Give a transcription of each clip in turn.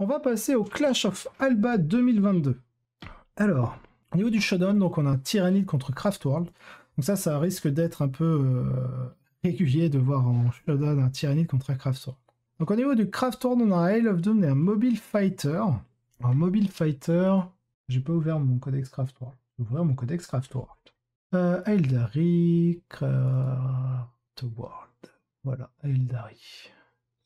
On va passer au Clash of Alba 2022. Alors, au niveau du showdown, donc on a un Tyrannide contre Craftworld. Donc ça risque d'être un peu régulier de voir en showdown un Tyrannide contre un Craftworld. Donc au niveau du Craftworld, on a un Isle of Doom et un Mobile Fighter. Un Mobile Fighter, j'ai pas ouvert mon codex Craftworld. Je vais ouvrir mon codex Craftworld. Aeldari, Craftworld. Voilà, Aeldari.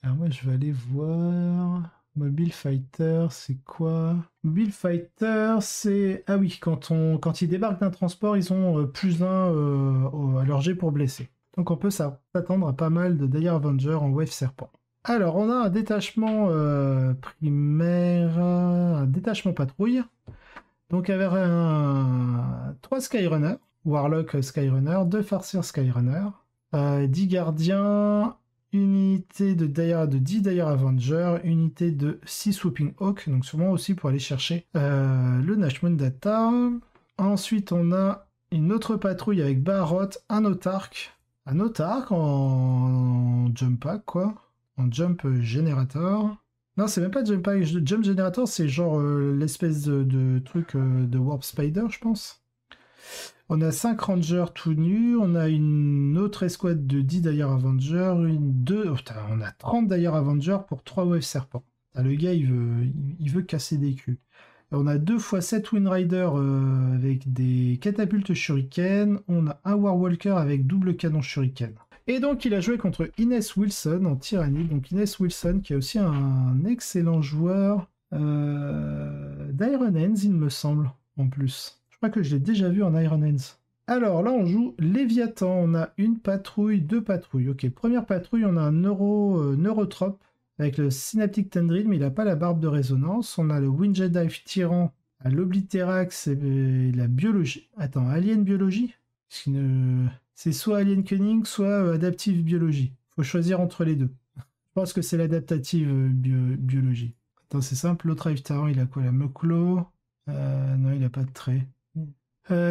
Alors moi je vais aller voir... Mobile Fighter, c'est quoi? Mobile Fighter, c'est... Ah oui, quand ils débarquent d'un transport, ils ont +1 à leur jet pour blesser. Donc on peut s'attendre à pas mal de Dire Avenger en Wave Serpent. Alors on a un détachement primaire, un détachement patrouille. Donc avec 3 Skyrunner, Warlock Skyrunner, 2 Farseer Skyrunner, 10 gardiens... Unité de 10 Dire Avenger, unité de 6 Swooping Hawk, donc sûrement aussi pour aller chercher le Nashmoon Data. Ensuite, on a une autre patrouille avec Barot, un Autarque en Jump Pack, quoi. En Jump Generator. Non, c'est même pas Jump Pack, Jump Generator, c'est genre l'espèce de truc de Warp Spider, je pense. On a 5 Rangers tout nus, on a une autre escouade de 10 Dire Avenger, on a 30 Dire Avenger pour 3 Wave Serpent. Le gars, il veut casser des culs. Et on a 2 x 7 Windrider avec des catapultes Shuriken, on a un Warwalker avec double canon Shuriken. Et donc il a joué contre Inès Wilson en Tyrannide, donc Inès Wilson qui est aussi un excellent joueur d'Iron Hands, il me semble, en plus. Je crois que je l'ai déjà vu en Iron Hands. Alors là, on joue Léviathan. On a une patrouille, 2 patrouilles. Ok, première patrouille, on a un Neurotrope avec le Synaptic Tendril, mais il n'a pas la barbe de résonance. On a le Winged Dive Tyran à l'Obliterax et la biologie. Attends, Alien Biologie? C'est soit Alien Cunning, soit Adaptive Biologie. Faut choisir entre les deux. Je pense que c'est l'Adaptative Biologie. Attends, c'est simple. L'autre Dive Tyran, il a quoi? La Moclo? Non, il n'a pas de trait.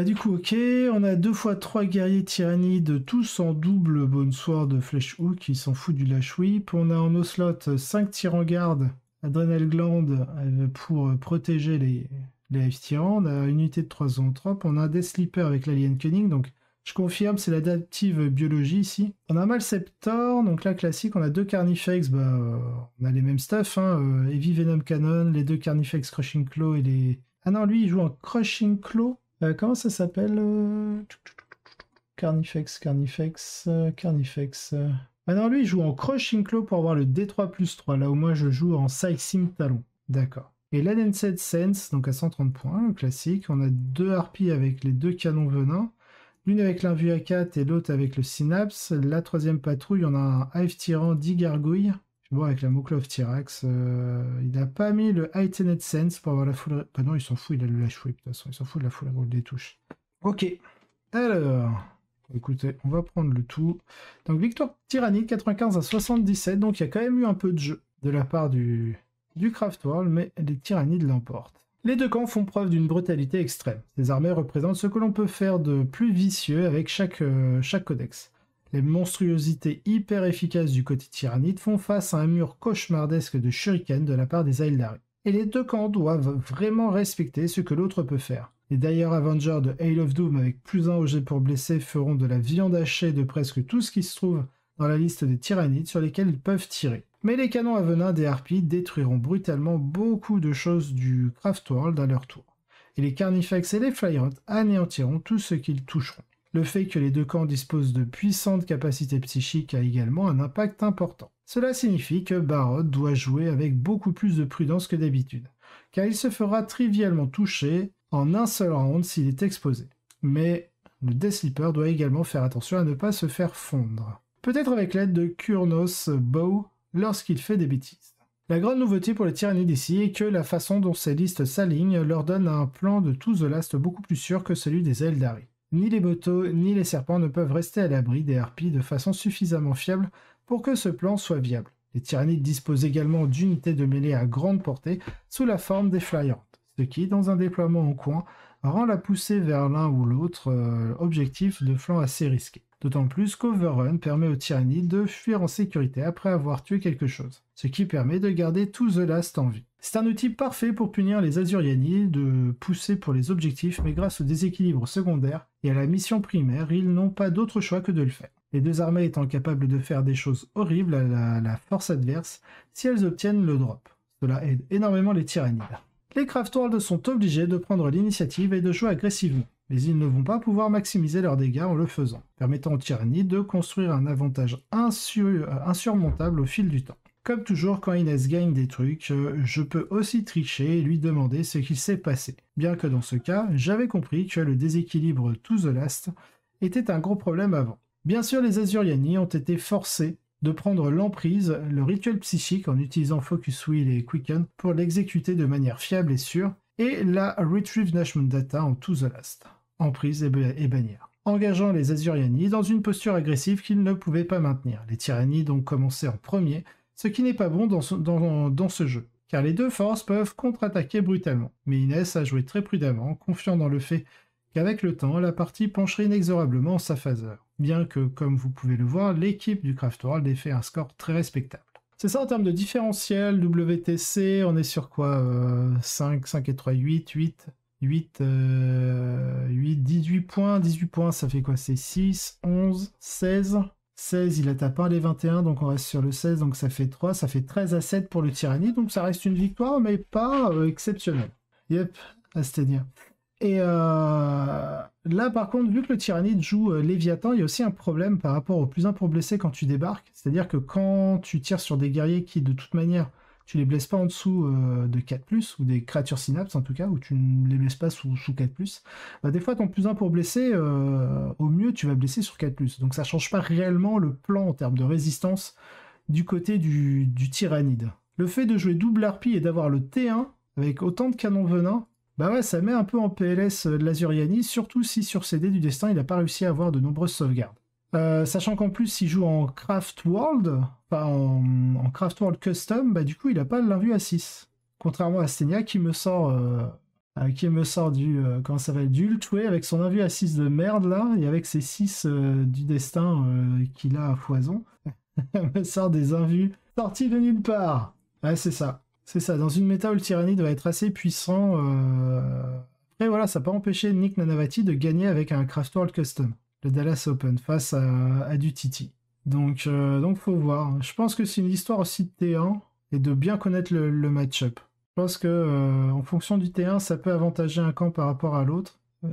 Du coup, ok, on a 2 x 3 guerriers tyrannides, tous en double Bone Sword Flèche Hook, qui s'en fout du Lash Whip. On a en Ocelot 5 tyrans garde, Adrenal Gland pour protéger les Hive Tyrans. On a une unité de 3 zoanthropes. On a un Death Sleeper avec l'Alien Cunning, donc je confirme, c'est l'adaptive biologie ici. On a un Malceptor, donc là classique, on a 2 Carnifex, on a les mêmes stuff, hein, Heavy Venom Cannon, les 2 Carnifex Crushing Claw et les... Ah non, lui il joue en Crushing Claw. Comment ça s'appelle Carnifex. Ah non, lui il joue en Crushing Claw pour avoir le D3+3. Là où moi je joue en Sightseeing Talon. D'accord. Et l'Unansed Sense, donc à 130 points, classique. On a 2 harpies avec les 2 canons venin. L'une avec l'invue à 4 et l'autre avec le Synapse. La troisième patrouille, on a un Hive Tyran 10 gargouilles. Bon, avec la Moclo of Tyrax, il n'a pas mis le Heightened Sense pour avoir la full... Bah non, il s'en fout, il a le Lash Whip, de toute façon. Il s'en fout de la full roll des touches. Ok. Alors, écoutez, on va prendre le tout. Donc, victoire tyrannique, 95 à 77. Donc, il y a quand même eu un peu de jeu de la part du Craftworld, mais les tyrannides l'emportent. Les deux camps font preuve d'une brutalité extrême. Ces armées représentent ce que l'on peut faire de plus vicieux avec chaque codex. Les monstruosités hyper efficaces du côté tyrannide font face à un mur cauchemardesque de shuriken de la part des Aeldari. Et les deux camps doivent vraiment respecter ce que l'autre peut faire. Les Dire Avengers de Isle of Doom avec +1 au jet pour blesser feront de la viande hachée de presque tout ce qui se trouve dans la liste des tyrannides sur lesquels ils peuvent tirer. Mais les canons à venin des harpies détruiront brutalement beaucoup de choses du Craftworld à leur tour. Et les Carnifex et les Flyant anéantiront tout ce qu'ils toucheront. Le fait que les deux camps disposent de puissantes capacités psychiques a également un impact important. Cela signifie que Barot doit jouer avec beaucoup plus de prudence que d'habitude, car il se fera trivialement toucher en un seul round s'il est exposé. Mais le Death Sleeper doit également faire attention à ne pas se faire fondre. Peut-être avec l'aide de Kurnos Bow lorsqu'il fait des bêtises. La grande nouveauté pour les tyrannides ici est que la façon dont ces listes s'alignent leur donne un plan de tout The Last beaucoup plus sûr que celui des Aeldari. Ni les Botos ni les serpents ne peuvent rester à l'abri des harpies de façon suffisamment fiable pour que ce plan soit viable. Les tyrannides disposent également d'unités de mêlée à grande portée sous la forme des Flyantes, ce qui, dans un déploiement en coin, rend la poussée vers l'un ou l'autre objectif de flanc assez risqué. D'autant plus qu'Overrun permet au tyrannide de fuir en sécurité après avoir tué quelque chose, ce qui permet de garder tout The Last en vie. C'est un outil parfait pour punir les Azuriani, de pousser pour les objectifs, mais grâce au déséquilibre secondaire et à la mission primaire, ils n'ont pas d'autre choix que de le faire. Les deux armées étant capables de faire des choses horribles à la force adverse si elles obtiennent le drop. Cela aide énormément les tyrannides. Les Craftworlds sont obligés de prendre l'initiative et de jouer agressivement, mais ils ne vont pas pouvoir maximiser leurs dégâts en le faisant, permettant aux tyrannides de construire un avantage insurmontable au fil du temps. Comme toujours, quand Inès gagne des trucs, je peux aussi tricher et lui demander ce qu'il s'est passé, bien que dans ce cas, j'avais compris que le déséquilibre to the last était un gros problème avant. Bien sûr, les Azuriani ont été forcés de prendre l'emprise, le rituel psychique en utilisant Focus Will et Quicken pour l'exécuter de manière fiable et sûre, et la Retrieve Nourishment Data en To the Last, emprise et bannière, engageant les Azuriani dans une posture agressive qu'ils ne pouvaient pas maintenir. Les tyrannides ont commencé en premier, ce qui n'est pas bon dans ce jeu, car les deux forces peuvent contre-attaquer brutalement. Mais Inès a joué très prudemment, confiant dans le fait qu'avec le temps, la partie pencherait inexorablement en sa faveur, bien que, comme vous pouvez le voir, l'équipe du Craftworld ait fait un score très respectable. C'est ça en termes de différentiel, WTC, on est sur quoi 5 et 3, 8, 18 points, 18 points, ça fait quoi? C'est 6, 11, 16... 16, il a tapé un les 21, donc on reste sur le 16, donc ça fait 3, ça fait 13 à 7 pour le Tyrannide, donc ça reste une victoire, mais pas exceptionnelle. Yep, Asténia. Et là, par contre, vu que le Tyrannide joue Léviathan, il y a aussi un problème par rapport aux plus 1 pour blesser quand tu débarques, c'est-à-dire que quand tu tires sur des guerriers qui, de toute manière, tu les blesses pas en dessous de 4+, ou des créatures synapses en tout cas, ou tu ne les blesses pas sous 4+, bah des fois ton plus 1 pour blesser, au mieux tu vas blesser sur 4+, donc ça change pas réellement le plan en termes de résistance du côté du tyrannide. Le fait de jouer double harpie et d'avoir le T1 avec autant de canons venin, bah ouais, ça met un peu en PLS de l'Azuriani, surtout si sur ses dés du destin il n'a pas réussi à avoir de nombreuses sauvegardes. Sachant qu'en plus il joue en Craftworld, enfin en Craftworld Custom, bah du coup il n'a pas l'invue à 6. Contrairement à Stenia qui me sort du comment ça s'appelle, du Ultway avec son invue à 6 de merde là, et avec ses 6 du destin qu'il a à foison, elle me sort des invues sorties de nulle part. Ouais, c'est ça. C'est ça, dans une méta où le Tyrannide va être assez puissant. Après voilà, ça n'a pas empêché Nick Nanavati de gagner avec un Craftworld Custom. Le Dallas Open face à du Titi. Donc faut voir. Je pense que c'est une histoire aussi de T1 et de bien connaître le match-up. Je pense que en fonction du T1, ça peut avantager un camp par rapport à l'autre. Je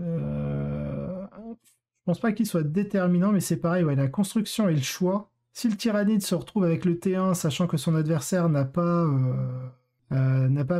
pense pas qu'il soit déterminant, mais c'est pareil, ouais, la construction et le choix. Si le Tyrannide se retrouve avec le T1, sachant que son adversaire n'a pas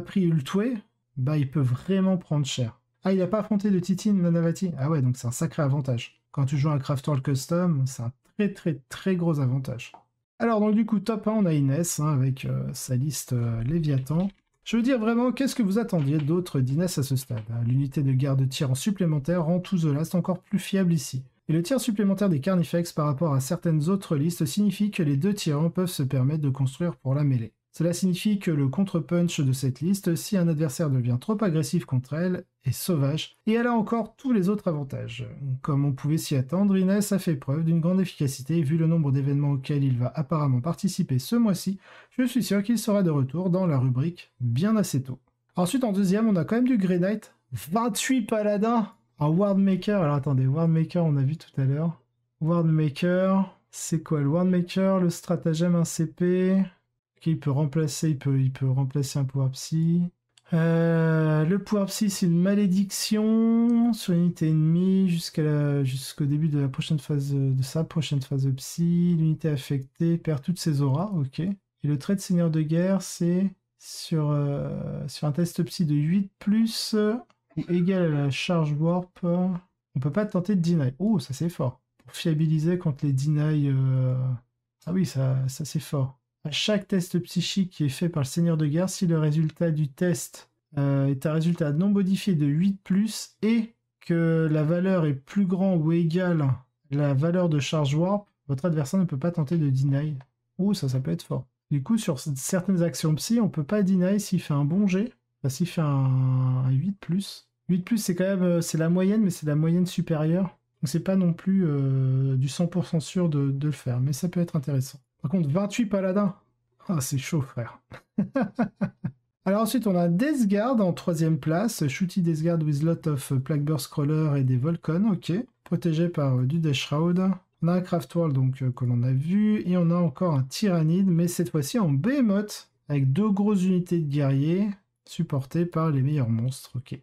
pris Ultway, bah il peut vraiment prendre cher. Ah, il n'a pas affronté de Titi Nanavati. Ah ouais, donc c'est un sacré avantage. Quand tu joues un Craftworld Custom, c'est un très très très gros avantage. Alors donc du coup, top 1, on a Inès, avec sa liste Léviathan. Je veux dire vraiment, qu'est-ce que vous attendiez d'autre d'Inès à ce stade? L'unité de garde tir en supplémentaire rend To the Last encore plus fiable ici. Et le tir supplémentaire des Carnifex par rapport à certaines autres listes signifie que les deux tirants peuvent se permettre de construire pour la mêlée. Cela signifie que le contre-punch de cette liste, si un adversaire devient trop agressif contre elle, est sauvage, et elle a encore tous les autres avantages. Comme on pouvait s'y attendre, Inès a fait preuve d'une grande efficacité, et vu le nombre d'événements auxquels il va apparemment participer ce mois-ci, je suis sûr qu'il sera de retour dans la rubrique bien assez tôt. Ensuite, en deuxième, on a quand même du Grey Knight, 28 paladins en Wardmaker. Alors attendez, Wardmaker, on a vu tout à l'heure. Wardmaker, c'est quoi le Wardmaker? Le stratagème 1 CP... il peut remplacer un pouvoir psy. Le pouvoir psy, c'est une malédiction sur l'unité ennemie jusqu'au début de sa prochaine phase de psy. L'unité affectée perd toutes ses auras, ok. Et le trait de seigneur de guerre, c'est sur un test psy de 8+, ou égal à la charge warp. On peut pas tenter de deny. Oh, ça c'est fort. Pour fiabiliser contre les deny... Ah oui, ça c'est fort. À chaque test psychique qui est fait par le seigneur de guerre, si le résultat du test est un résultat non modifié de 8+, et que la valeur est plus grande ou égale à la valeur de charge warp, votre adversaire ne peut pas tenter de deny. Oh, ça peut être fort. Du coup, sur certaines actions psy, on peut pas deny s'il fait un bon jet, enfin, s'il fait un 8+. 8+, c'est quand même c'est la moyenne, mais c'est la moyenne supérieure. Donc c'est pas non plus du 100% sûr de le faire, mais ça peut être intéressant. Par contre, 28 paladins. Ah, c'est chaud, frère. Alors ensuite, on a Death Guard en 3ème place. Shooty Death Guard with lot of Plagueburst Crawler et des Volcons, ok. Protégé par du Death Shroud. On a un Craftworld donc, que l'on a vu. Et on a encore un Tyrannide, mais cette fois-ci en Behemoth, avec 2 grosses unités de guerriers, supportées par les meilleurs monstres, ok.